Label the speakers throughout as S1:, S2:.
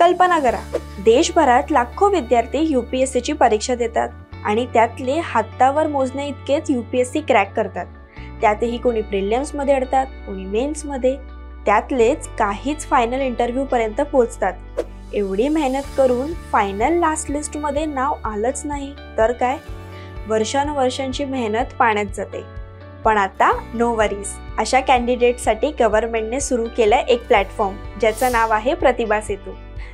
S1: कल्पना करा, देशभरात लाखो विद्यार्थी UPSCची परीक्षा देतात आणि त्यातले हातावर मोजणे इतकेच UPSC क्रॅक करतात. त्यातही कोणी प्रिलिम्स मध्ये अडतात, कोणी मेन्स मध्ये, त्यातलेच काहीच फायनल इंटरव्ह्यू पर्यंत पोहोचतात. एवढी मेहनत करून फायनल लास्ट लिस्ट मध्ये नाव आलंच नाही तर काय, वर्षानुवर्षांची मेहनत पाण्यात जाते. पण आता नो वरीज, अशा कॅन्डिडेटसाठी गव्हर्नमेंटने सुरू केलंय एक प्लॅटफॉर्म ज्याचं नाव आहे प्रतिभा सेतू.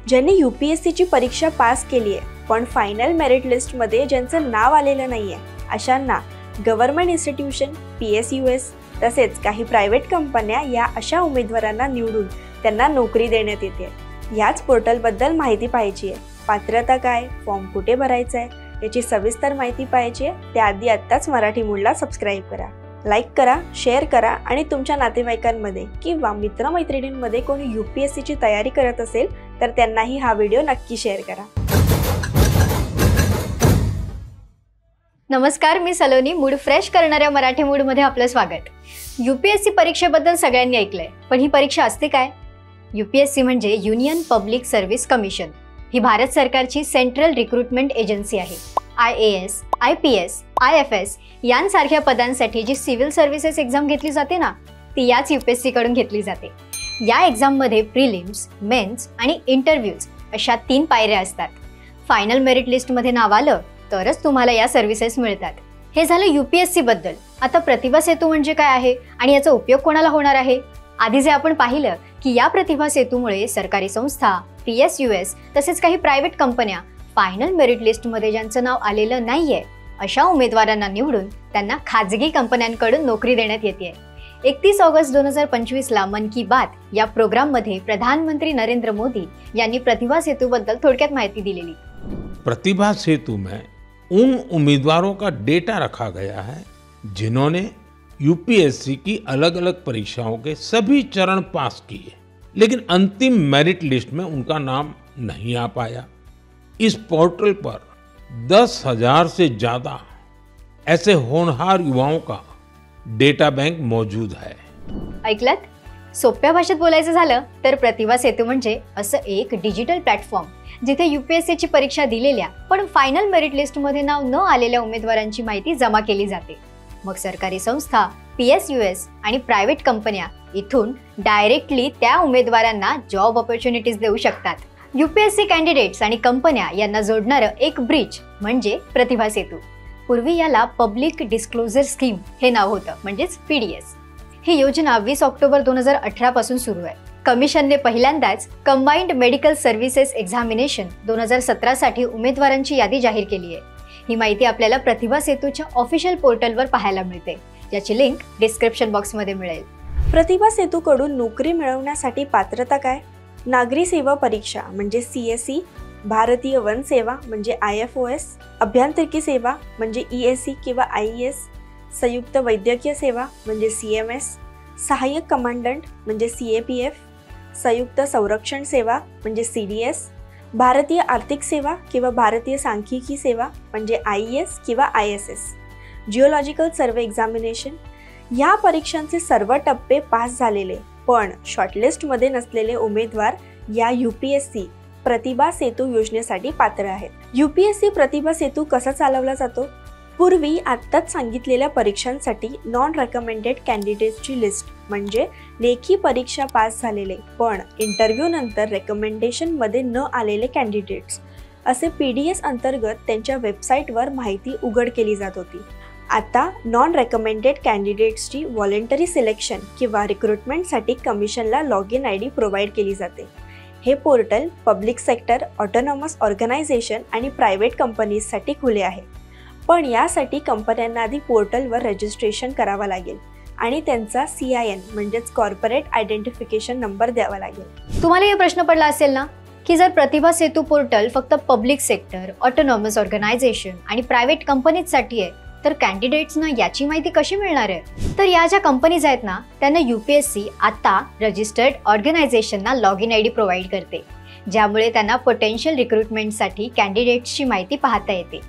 S1: ज्यांनी UPSCची परीक्षा पास केली आहे पण फायनल मेरिट लिस्टमध्ये ज्यांचं नाव आलेलं नाहीये, अशांना गव्हर्नमेंट इन्स्टिट्यूशन, PSUs तसेच काही प्रायव्हेट कंपन्या या अशा उमेदवारांना निवडून त्यांना नोकरी देण्यात येते. याच पोर्टलबद्दल माहिती पाहिजे आहे. पात्रता काय, फॉर्म कुठे भरायचा आहे याची सविस्तर माहिती पाहिजे आहे. त्याआधी आत्ताच मराठी मूडला सबस्क्राईब करा, लाईक करा, शेअर करा आणि तुमच्या नातेवाईकांमध्ये किंवा मित्रमैत्रिणींमध्ये कोणी UPSCची तयारी करत असेल तर त्यांनाही हा व्हिडिओ नक्की शेअर करा.
S2: नमस्कार, मी सलोनी. मूड फ्रेश करणाऱ्या मराठी मूडमध्ये आपलं स्वागत. UPSC परीक्षेबद्दल सगळ्यांनी ऐकलंय, पण ही परीक्षा असते काय? UPSC म्हणजे युनियन पब्लिक सर्व्हिस कमिशन. ही भारत सरकारची सेंट्रल रिक्रुटमेंट एजन्सी आहे. IAS, IPS, IFS यांसारख्या पदांसाठी जी सिव्हिल सर्व्हिसेस एक्झाम घेतली जाते ना, ती याच UPSC कडून घेतली जाते. या एक्झाममध्ये प्रिलिम्स, मेन्स आणि इंटरव्ह्यूज अशा 3 पायऱ्या असतात. फायनल मेरिट लिस्टमध्ये नाव आलं तरच तुम्हाला या सर्व्हिसेस मिळतात. हे झालं UPSC बद्दल. आता प्रतिभा सेतू म्हणजे काय आहे आणि याचा उपयोग कोणाला होणार आहे? आधी जे आपण पाहिलं की या प्रतिभा सेतूमुळे सरकारी संस्था, PSUs तसेच काही प्रायव्हेट कंपन्या फायनल मेरिट लिस्टमध्ये ज्यांचं नाव आलेलं नाहीये अशा उमेदवारांना निवडून त्यांना खाजगी कंपन्यांकडून नोकरी देण्यात येते. 31 ऑगस्ट 2025ला मन की बात या प्रोग्राममध्ये प्रधानमंत्री नरेंद्र मोदी यांनी प्रतिभा सेतूबद्दल थोडक्यात माहिती दिलेली.
S3: प्रतिभा सेतु में उन उम्मीदवारों का डेटा रखा गया है जिन्होंने UPSC की अलग अलग परीक्षाओं के सभी चरण पास किए, लेकिन अंतिम मेरिट लिस्ट में उनका नाम नहीं आ पाया. इस पोर्टल पर 10,000 से ज्यादा ऐसे होनहार युवाओं का डेटा बैंक मौजूद है.
S2: ऐकलत? सोप्या भाषेत बोलायचं झालं तर प्रतिभा सेतू म्हणजे असं एक डिजिटल प्लॅटफॉर्म जिथे UPSCची परीक्षा दिलेल्या पण फायनल मेरिट लिस्टमध्ये नाव न आलेल्या उमेदवारांची माहिती जमा केली जाते. मग सरकारी संस्था, PSUs आणि प्रायव्हेट कंपन्या इथून डायरेक्टली त्या उमेदवारांना जॉब ऑपॉर्च्युनिटीज देऊ शकतात. UPSC कॅन्डिडेट्स आणि कंपन्या यांना जोडणारं एक ब्रिज म्हणजे प्रतिभा सेतू. पूर्वी याला पब्लिक डिस्क्लोजर स्कीम हे नाव होतं, म्हणजेच PDS. ही योजना 20 ऑक्टोबर 2018 पासून सुरू आहे. कमिशनने पहिल्यांदाच कंबाइंड मेडिकल सर्व्हिसेस एक्झामिनेशन 2017 साठी उमेदवारांची यादी जाहीर केली आहे. ही माहिती आपल्याला प्रतिभा सेतूच्या ऑफिशियल पोर्टलवर पाहायला मिळते, ज्याची लिंक डिस्क्रिप्शन बॉक्समध्ये मिळेल.
S1: प्रतिभा सेतूकडून नोकरी मिळवण्यासाठी पात्रता काय? नागरी सेवा परीक्षा म्हणजे CSE, भारतीय वन सेवा म्हणजे IFOS, अभियांत्रिकी सेवा म्हणजे ESE किंवा IES, संयुक्त वैद्यकीय सेवा म्हणजे CMS, सहाय्यक कमांडंट म्हणजे CAPF, संयुक्त संरक्षण सेवा म्हणजे CDS, भारतीय आर्थिक सेवा किंवा भारतीय सांख्यिकी सेवा म्हणजे IES किंवा ISS, जिओलॉजिकल सर्वे एक्झामिनेशन. या परीक्षांचे सर्व टप्पे पास झालेले पण शॉर्टलिस्टमध्ये नसलेले उमेदवार या UPSC प्रतिभा सेतू योजनेसाठी पात्र आहेत. UPSC प्रतिभा सेतू कसा चालवला जातो? पूर्वी आत्ताच सांगितलेल्या परीक्षांसाठी नॉन रेकमेंडेड कॅन्डिडेट्सची लिस्ट म्हणजे लेखी परीक्षा पास झालेले पण इंटरव्ह्यू नंतर रेकमेंडेशनमध्ये न आलेले कॅन्डिडेट्स असे PDS अंतर्गत त्यांच्या वेबसाईटवर माहिती उघड केली जात होती. आता नॉन रेकमेंडेड कॅन्डिडेट्सची व्हॉलेंटरी सिलेक्शन किंवा रिक्रुटमेंटसाठी कमिशनला लॉग इन ID प्रोव्हाइड केली जाते. हे portal public sector, autonomous organisation आणि प्रायव्हेट कंपनीजसाठी खुले आहे. पण यासाठी कंपन्यांना आधी पोर्टलवर रजिस्ट्रेशन करावं लागेल आणि त्यांचा CIN म्हणजेच कॉर्पोरेट आयडेंटिफिकेशन नंबर द्यावा लागेल.
S2: तुम्हाला हा प्रश्न पडला असेल ना की जर प्रतिभा सेतू पोर्टल फक्त पब्लिक सेक्टर, ऑटोनॉमस ऑर्गनायझेशन आणि प्रायव्हेट कंपनीजसाठी आहे तर कॅन्डिडेट्सना याची माहिती कशी मिळणार आहे? तर या ज्या कंपनीज आहेत ना त्यांना UPSC आता रजिस्टर्ड ऑर्गनायझेशनना लॉग इन ID प्रोव्हाइड करते, ज्यामुळे त्यांना पोटेन्शियल रिक्रुटमेंटसाठी कॅन्डिडेट्सची माहिती पाहता येते.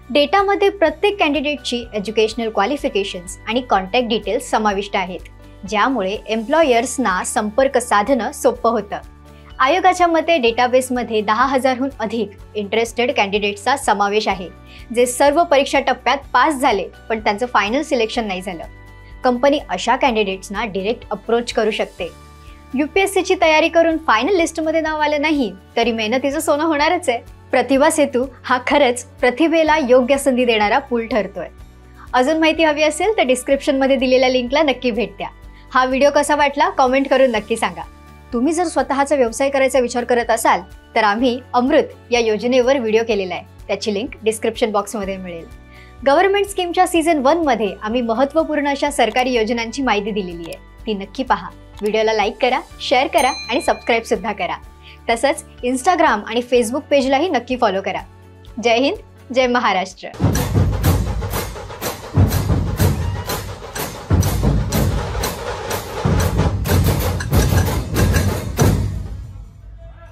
S2: डेटामध्ये प्रत्येक कॅन्डिडेटची एज्युकेशनल क्वालिफिकेशन्स आणि कॉन्टॅक्ट डिटेल्स समाविष्ट आहेत, ज्यामुळे एम्प्लॉयर्सना संपर्क साधणं सोपं होतं. आयोगाच्या मते डेटाबेसमध्ये 10,000हून अधिक इंटरेस्टेड कॅन्डिडेट्सचा समावेश आहे, जे सर्व परीक्षा टप्प्यात पास झाले पण त्यांचं फायनल सिलेक्शन नाही झालं. कंपनी अशा कॅन्डिडेट्सना डायरेक्ट अप्रोच करू शकते. UPSCची तयारी करून फायनल लिस्टमध्ये नाव आलं नाही तरी मेहनतीचं सोनं होणारच आहे. प्रतिभा सेतू हा खरंच प्रतिभेला योग्य संधी देणारा पूल ठरतोय. अजून माहिती हवी असेल तर डिस्क्रिप्शनमध्ये दिलेल्या लिंकला नक्की भेट द्या. हा व्हिडिओ कसा वाटला कॉमेंट करून नक्की सांगा. तुम्ही जर स्वतःचा व्यवसाय करायचा विचार करत असाल तर आम्ही अमृत या योजनेवर व्हिडिओ केलेला आहे. त्याची लिंक डिस्क्रिप्शन बॉक्समध्ये मिळेल. गव्हर्नमेंट स्कीमच्या सीझन 1 मध्ये आम्ही महत्त्वपूर्ण अशा सरकारी योजनांची माहिती दिलेली आहे. ती नक्की पहा. व्हिडिओला लाईक करा, शेअर करा आणि सबस्क्राईब सुद्धा करा. तसंच इंस्टाग्राम आणि फेसबुक पेजलाही नक्की फॉलो करा. जय हिंद, जय महाराष्ट्र.